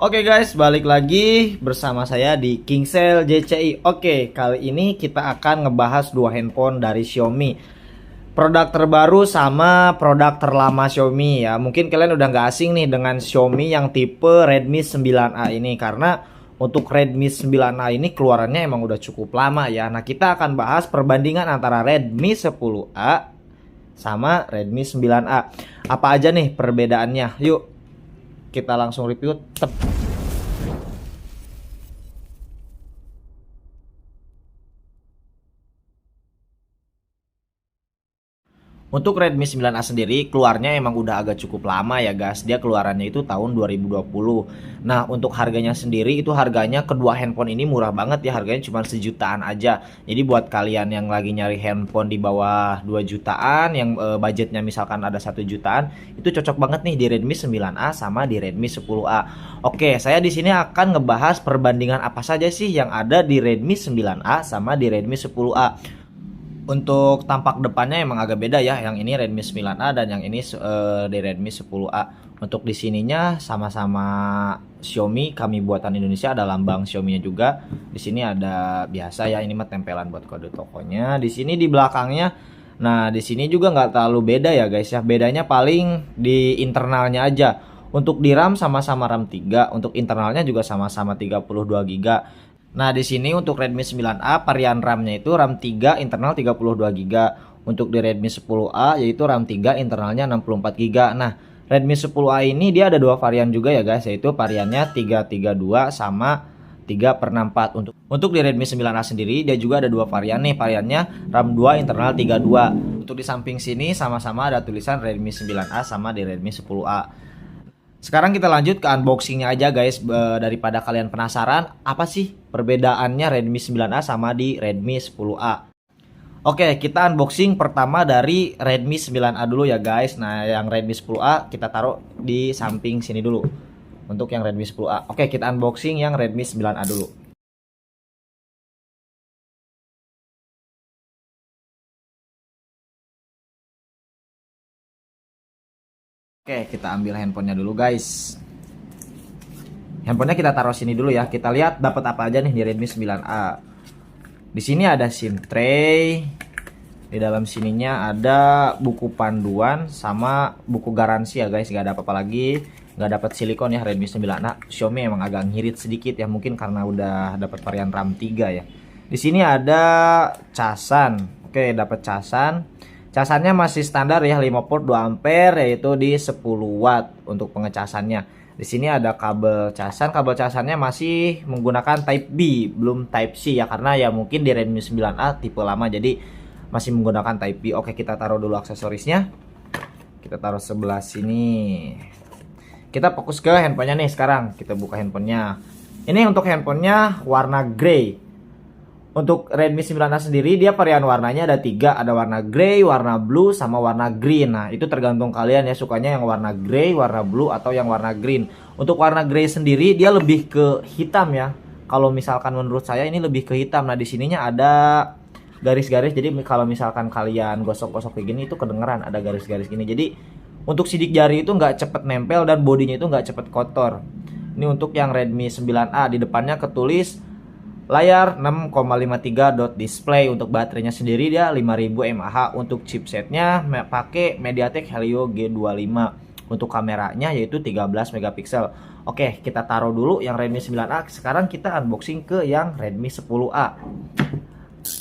Oke guys, balik lagi bersama saya di Kingsale JCI. Oke, kali ini kita akan ngebahas dua handphone dari Xiaomi. Produk terbaru sama produk terlama Xiaomi ya. Mungkin kalian udah nggak asing nih dengan Xiaomi yang tipe Redmi 9A ini. Karena untuk Redmi 9A ini keluarannya emang udah cukup lama ya. Nah, kita akan bahas perbandingan antara Redmi 10A sama Redmi 9A. Apa aja nih perbedaannya? Yuk kita langsung review. Untuk Redmi 9A sendiri keluarnya emang udah agak cukup lama ya guys. Dia keluarannya itu tahun 2020. Nah, untuk harganya sendiri itu harganya kedua handphone ini murah banget ya. Harganya cuma sejutaan aja. Jadi buat kalian yang lagi nyari handphone di bawah 2 jutaan, yang budgetnya misalkan ada 1 jutaan, itu cocok banget nih di Redmi 9A sama di Redmi 10A. Oke, saya di sini akan ngebahas perbandingan apa saja sih yang ada di Redmi 9A sama di Redmi 10A. Untuk tampak depannya emang agak beda ya. Yang ini Redmi 9A dan yang ini di Redmi 10A. Untuk di sininya sama-sama Xiaomi, kami buatan Indonesia, ada lambang Xiaomi-nya juga. Di sini ada biasa ya, ini mah tempelan buat kode tokonya. Di sini di belakangnya. Nah, di sini juga nggak terlalu beda ya guys ya. Bedanya paling di internalnya aja. Untuk di RAM sama-sama RAM 3, untuk internalnya juga sama-sama 32 GB. Nah, di sini untuk Redmi 9A varian RAM-nya itu RAM 3 internal 32 GB. Untuk di Redmi 10A yaitu RAM 3 internalnya 64 GB. Nah, Redmi 10A ini dia ada dua varian juga ya guys, yaitu variannya 332 sama 3/64. Untuk di Redmi 9A sendiri dia juga ada dua varian nih, variannya RAM 2 internal 32. Untuk di samping sini sama-sama ada tulisan Redmi 9A sama di Redmi 10A. Sekarang kita lanjut ke unboxingnya aja guys. Daripada kalian penasaran apa sih perbedaannya Redmi 9A sama di Redmi 10A. Oke, kita unboxing pertama dari Redmi 9A dulu ya guys. Nah, yang Redmi 10A kita taruh di samping sini dulu. Untuk yang Redmi 10A. Oke, kita unboxing yang Redmi 9A dulu. Oke, kita ambil handphonenya dulu guys. Handphonenya kita taruh sini dulu ya. Kita lihat dapat apa aja nih di Redmi 9A. Di sini ada SIM tray. Di dalam sininya ada buku panduan sama buku garansi ya guys. Gak ada apa-apa lagi. Gak dapat silikon ya Redmi 9A. Xiaomi emang agak ngirit sedikit ya, mungkin karena udah dapat varian RAM 3 ya. Di sini ada casan. Oke, dapat casan. Casannya masih standar ya, 5 port 2 ampere, yaitu di 10 watt untuk pengecasannya. Di sini ada kabel casan. Kabel casannya masih menggunakan Type B, belum Type C ya, karena ya mungkin di Redmi 9A tipe lama jadi masih menggunakan Type B. Oke, kita taruh dulu aksesorisnya. Kita taruh sebelah sini. Kita fokus ke handphonenya nih sekarang. Kita buka handphonenya. Ini untuk handphonenya warna grey. Untuk Redmi 9A sendiri dia varian warnanya ada 3, ada warna grey, warna blue, sama warna green. Nah, itu tergantung kalian ya, sukanya yang warna grey, warna blue, atau yang warna green. Untuk warna grey sendiri dia lebih ke hitam ya. Kalau misalkan menurut saya ini lebih ke hitam. Nah, di sininya ada garis-garis, jadi kalau misalkan kalian gosok-gosok kayak gini itu kedengeran ada garis-garis gini. Jadi untuk sidik jari itu nggak cepet nempel dan bodinya itu nggak cepet kotor. Ini untuk yang Redmi 9A, di depannya ketulis layar 6,53 dot display. Untuk baterainya sendiri dia 5000 mAh. Untuk chipsetnya pakai MediaTek Helio G25. Untuk kameranya yaitu 13 megapiksel. Oke, kita taruh dulu yang Redmi 9A. Sekarang kita unboxing ke yang Redmi 10A.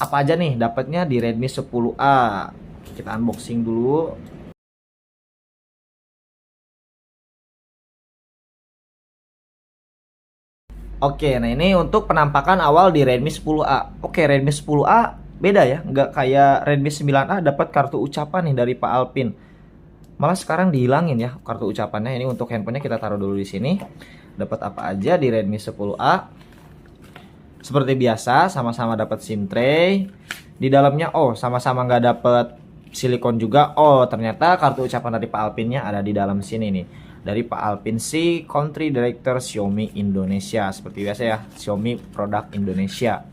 Apa aja nih dapatnya di Redmi 10A? Kita unboxing dulu. Oke, nah ini untuk penampakan awal di Redmi 10A. Oke, Redmi 10A beda ya, nggak kayak Redmi 9A dapat kartu ucapan nih dari Pak Alpin. Malah sekarang dihilangin ya kartu ucapannya. Ini untuk handphonenya kita taruh dulu di sini. Dapat apa aja di Redmi 10A? Seperti biasa, sama-sama dapat SIM tray. Di dalamnya sama-sama nggak dapat silikon juga. Oh, ternyata kartu ucapan dari Pak Alpinnya ada di dalam sini nih. Dari Pak Alpin C, Country Director Xiaomi Indonesia. Seperti biasa ya, Xiaomi produk Indonesia.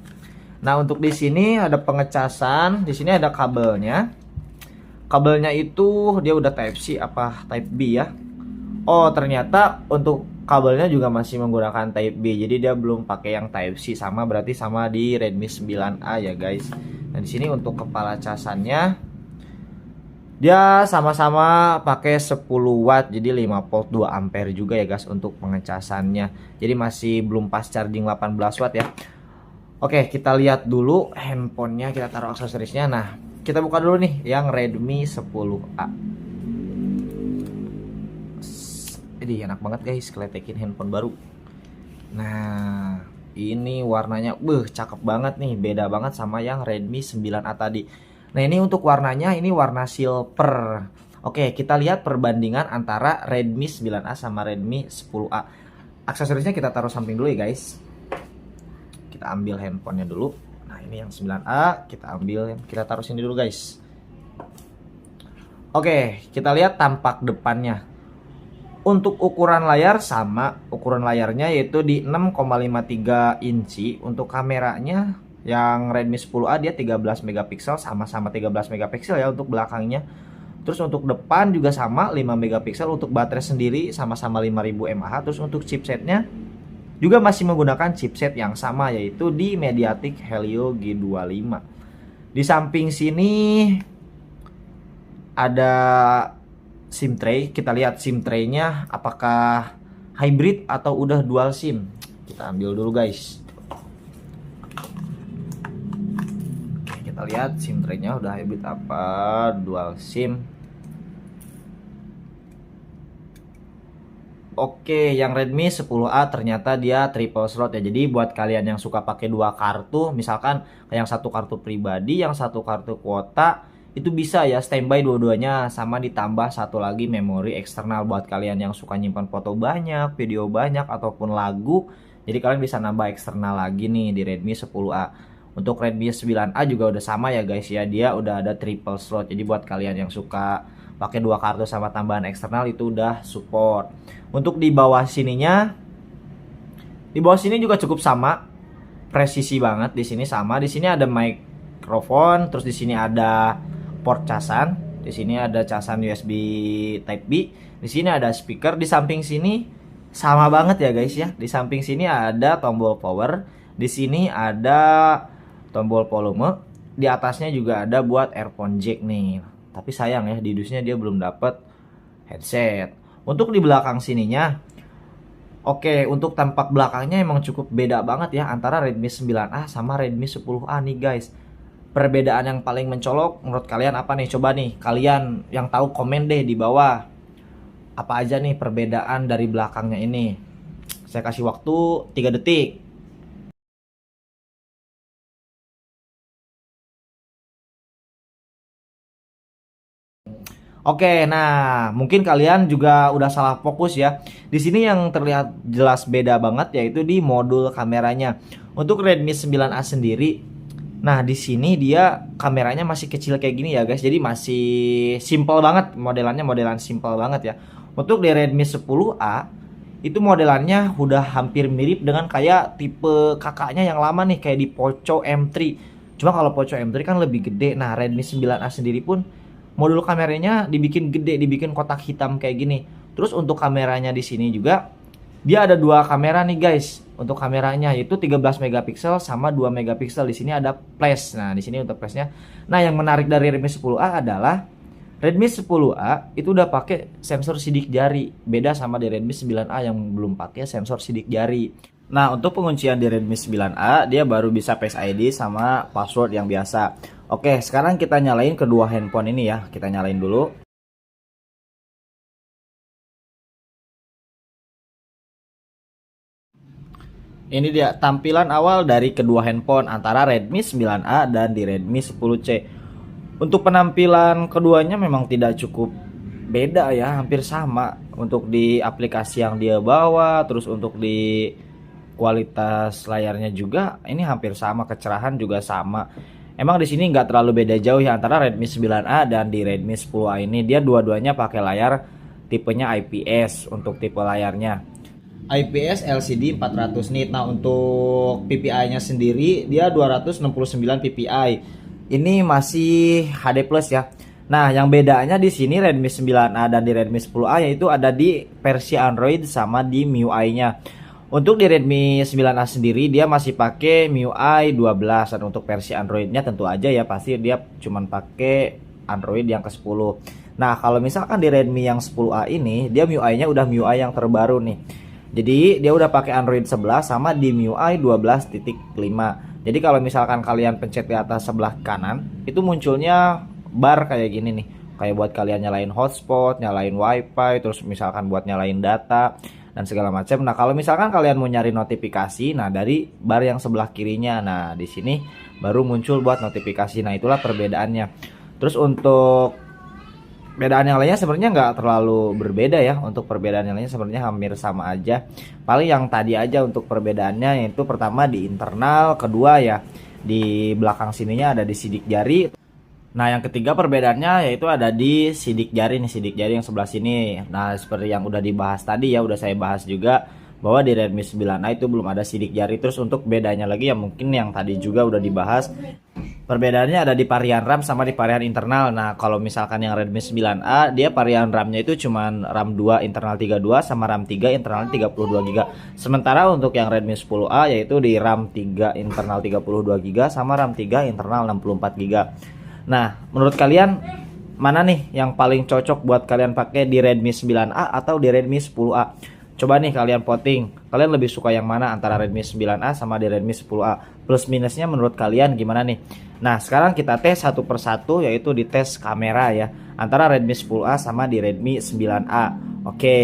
Nah, untuk di sini ada pengecasan, di sini ada kabelnya. Kabelnya itu dia udah Type C apa Type B ya. Oh, ternyata untuk kabelnya juga masih menggunakan Type B, jadi dia belum pakai yang Type C, sama berarti sama di Redmi 9A ya guys. Nah di sini untuk kepala casannya dia sama-sama pakai 10 watt, jadi 5 volt 2 ampere juga ya guys untuk pengecasannya. Jadi masih belum pas charging 18 watt ya. Oke, kita lihat dulu handphonenya, kita taruh aksesorisnya. Nah, kita buka dulu nih yang Redmi 10A. Ini enak banget guys, keletekin handphone baru. Nah, ini warnanya, cakep banget nih, beda banget sama yang Redmi 9A tadi. Nah, ini untuk warnanya, ini warna silver. Oke, kita lihat perbandingan antara Redmi 9A sama Redmi 10A. Aksesorisnya kita taruh samping dulu ya guys. Kita ambil handphonenya dulu. Nah, ini yang 9A, kita ambil, kita taruh sini dulu guys. Oke, kita lihat tampak depannya. Untuk ukuran layar sama, ukuran layarnya yaitu di 6,53 inci. Untuk kameranya yang Redmi 10A dia 13 megapiksel, sama-sama 13 megapiksel ya untuk belakangnya. Terus untuk depan juga sama 5 megapiksel, untuk baterai sendiri sama-sama 5000 mAh. Terus untuk chipsetnya juga masih menggunakan chipset yang sama yaitu di MediaTek Helio G25. Di samping sini ada SIM tray. Kita lihat SIM tray-nya apakah hybrid atau udah dual SIM. Kita ambil dulu guys. Kita lihat SIM tray-nya udah hybrid apa dual SIM. Oke, yang Redmi 10A ternyata dia triple slot ya. Jadi buat kalian yang suka pakai dua kartu, misalkan yang satu kartu pribadi, yang satu kartu kuota, itu bisa ya standby dua-duanya, sama ditambah satu lagi memori eksternal buat kalian yang suka nyimpan foto banyak, video banyak ataupun lagu. Jadi kalian bisa nambah eksternal lagi nih di Redmi 10A. Untuk Redmi 9A juga udah sama ya guys ya, dia udah ada triple slot. Jadi buat kalian yang suka pakai dua kartu sama tambahan eksternal itu udah support. Untuk di bawah sininya, di bawah sini juga cukup sama, presisi banget di sini sama. Di sini ada mikrofon, terus di sini ada port casan, di sini ada casan USB Type B, di sini ada speaker. Di samping sini sama banget ya guys ya. Di samping sini ada tombol power, di sini ada tombol volume, di atasnya juga ada buat earphone jack nih. Tapi sayang ya di dusnya dia belum dapat headset. Untuk di belakang sininya, oke, untuk tampak belakangnya emang cukup beda banget ya antara Redmi 9A sama Redmi 10A nih guys. Perbedaan yang paling mencolok menurut kalian apa nih? Coba nih kalian yang tahu komen deh di bawah. Apa aja nih perbedaan dari belakangnya ini? Saya kasih waktu 3 detik. Oke, nah mungkin kalian juga udah salah fokus ya. Di sini yang terlihat jelas beda banget yaitu di modul kameranya. Untuk Redmi 9A sendiri, nah di sini dia kameranya masih kecil kayak gini ya guys. Jadi masih simple banget modelannya, modelan simple banget ya. Untuk di Redmi 10A itu modelannya udah hampir mirip dengan kayak tipe kakaknya yang lama nih, kayak di Poco M3. Cuma kalau Poco M3 kan lebih gede. Nah Redmi 9A sendiri pun modul kameranya dibikin gede, dibikin kotak hitam kayak gini. Terus untuk kameranya di sini juga dia ada dua kamera nih guys. Untuk kameranya yaitu 13 megapiksel sama 2 megapiksel. Di sini ada flash. Nah, di sini untuk flashnya. Nah, yang menarik dari Redmi 10A adalah Redmi 10A itu udah pakai sensor sidik jari. Beda sama di Redmi 9A yang belum pakai sensor sidik jari. Nah, untuk penguncian di Redmi 9A dia baru bisa Face ID sama password yang biasa. Oke, sekarang kita nyalain kedua handphone ini ya. Kita nyalain dulu. Ini dia tampilan awal dari kedua handphone antara Redmi 9A dan di Redmi 10C. Untuk penampilan keduanya memang tidak cukup beda ya, hampir sama. Untuk di aplikasi yang dia bawa, terus untuk di kualitas layarnya juga ini hampir sama, kecerahan juga sama. Emang di sini nggak terlalu beda jauh ya antara Redmi 9A dan di Redmi 10A ini. Dia dua-duanya pakai layar tipenya IPS untuk tipe layarnya. IPS LCD 400 nit. Nah, untuk PPI-nya sendiri dia 269 PPI. Ini masih HD plus ya. Nah, yang bedanya di sini Redmi 9A dan di Redmi 10A yaitu ada di versi Android sama di MIUI-nya. Untuk di Redmi 9A sendiri dia masih pakai MIUI 12 dan untuk versi Android-nya tentu aja ya pasti dia cuman pakai Android yang ke-10. Nah, kalau misalkan di Redmi yang 10A ini dia MIUI-nya udah MIUI yang terbaru nih. Jadi dia udah pakai Android 11 sama di MIUI 12.5. Jadi kalau misalkan kalian pencet di atas sebelah kanan itu munculnya bar kayak gini nih. Kayak buat kalian nyalain hotspot, nyalain wifi, terus misalkan buat nyalain data dan segala macam. Nah, kalau misalkan kalian mau nyari notifikasi, nah dari bar yang sebelah kirinya. Nah, di sini baru muncul buat notifikasi. Nah, itulah perbedaannya. Terus untuk bedaan yang lainnya sebenarnya nggak terlalu berbeda ya. Untuk perbedaan yang lainnya sebenarnya hampir sama aja. Paling yang tadi aja untuk perbedaannya yaitu pertama di internal, kedua ya di belakang sininya ada di sidik jari. Nah, yang ketiga perbedaannya yaitu ada di sidik jari nih, sidik jari yang sebelah sini. Nah, seperti yang udah dibahas tadi ya, udah saya bahas juga bahwa di Redmi 9A itu belum ada sidik jari. Terus untuk bedanya lagi ya mungkin yang tadi juga udah dibahas. Perbedaannya ada di varian RAM sama di varian internal. Nah, kalau misalkan yang Redmi 9A, dia varian RAM-nya itu cuman RAM 2 internal 32 sama RAM 3 internal 32 GB. Sementara untuk yang Redmi 10A yaitu di RAM 3 internal 32 GB sama RAM 3 internal 64 GB. Nah, menurut kalian mana nih yang paling cocok buat kalian pakai di Redmi 9A atau di Redmi 10A? Coba nih kalian voting. Kalian lebih suka yang mana antara Redmi 9A sama di Redmi 10A? Plus minusnya menurut kalian gimana nih? Nah, sekarang kita tes satu persatu yaitu di tes kamera ya. Antara Redmi 10A sama di Redmi 9A. Oke.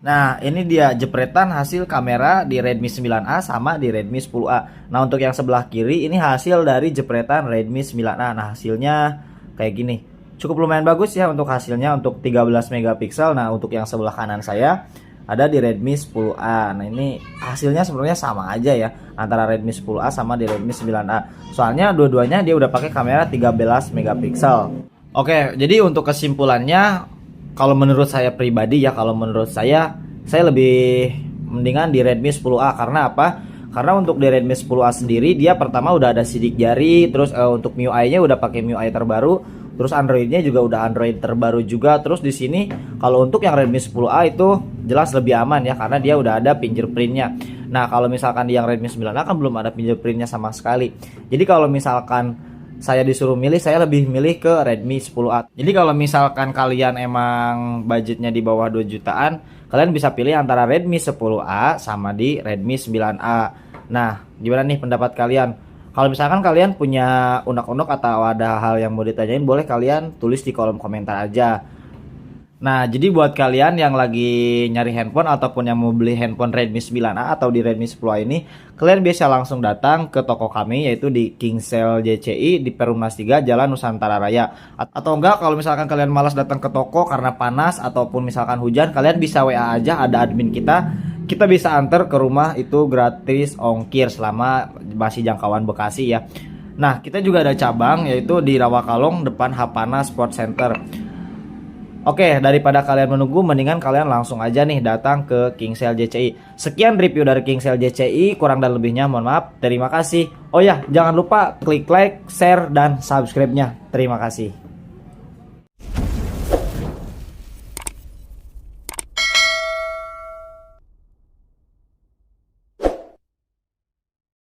Nah, ini dia jepretan hasil kamera di Redmi 9A sama di Redmi 10A. Nah, untuk yang sebelah kiri ini hasil dari jepretan Redmi 9A. Nah, hasilnya kayak gini. Cukup lumayan bagus ya untuk hasilnya untuk 13 megapiksel. Nah, untuk yang sebelah kanan saya ada di Redmi 10A. Nah, ini hasilnya sebenarnya sama aja ya antara Redmi 10A sama di Redmi 9A. Soalnya dua-duanya dia udah pakai kamera 13 megapiksel. Oke, jadi untuk kesimpulannya kalau menurut saya pribadi ya, kalau menurut saya lebih mendingan di Redmi 10A. Karena apa? Karena untuk di Redmi 10A sendiri dia pertama udah ada sidik jari, terus untuk MIUI-nya udah pakai MIUI terbaru, terus Android-nya juga udah Android terbaru juga. Terus di sini kalau untuk yang Redmi 10A itu jelas lebih aman ya karena dia udah ada fingerprint-nya. Nah, kalau misalkan di yang Redmi 9A kan belum ada fingerprint-nya sama sekali. Jadi kalau misalkan saya disuruh milih, saya lebih milih ke Redmi 10A. Jadi kalau misalkan kalian emang budgetnya di bawah 2 jutaan, kalian bisa pilih antara Redmi 10A sama di Redmi 9A. Nah, gimana nih pendapat kalian? Kalau misalkan kalian punya unek-unek atau ada hal yang mau ditanyain, boleh kalian tulis di kolom komentar aja. Nah, jadi buat kalian yang lagi nyari handphone ataupun yang mau beli handphone Redmi 9A atau di Redmi 10A ini, kalian bisa langsung datang ke toko kami yaitu di Kingsale JCI di Perumnas 3 Jalan Nusantara Raya. Atau enggak kalau misalkan kalian malas datang ke toko karena panas ataupun misalkan hujan, kalian bisa WA aja, ada admin kita. Kita bisa antar ke rumah itu gratis ongkir selama masih jangkauan Bekasi ya. Nah, kita juga ada cabang yaitu di Rawakalong depan Hapana Sport Center. Oke, daripada kalian menunggu, mendingan kalian langsung aja nih datang ke Kingsale JCI. Sekian review dari Kingsale JCI, kurang dan lebihnya mohon maaf. Terima kasih. Oh ya, jangan lupa klik like, share, dan subscribe-nya. Terima kasih.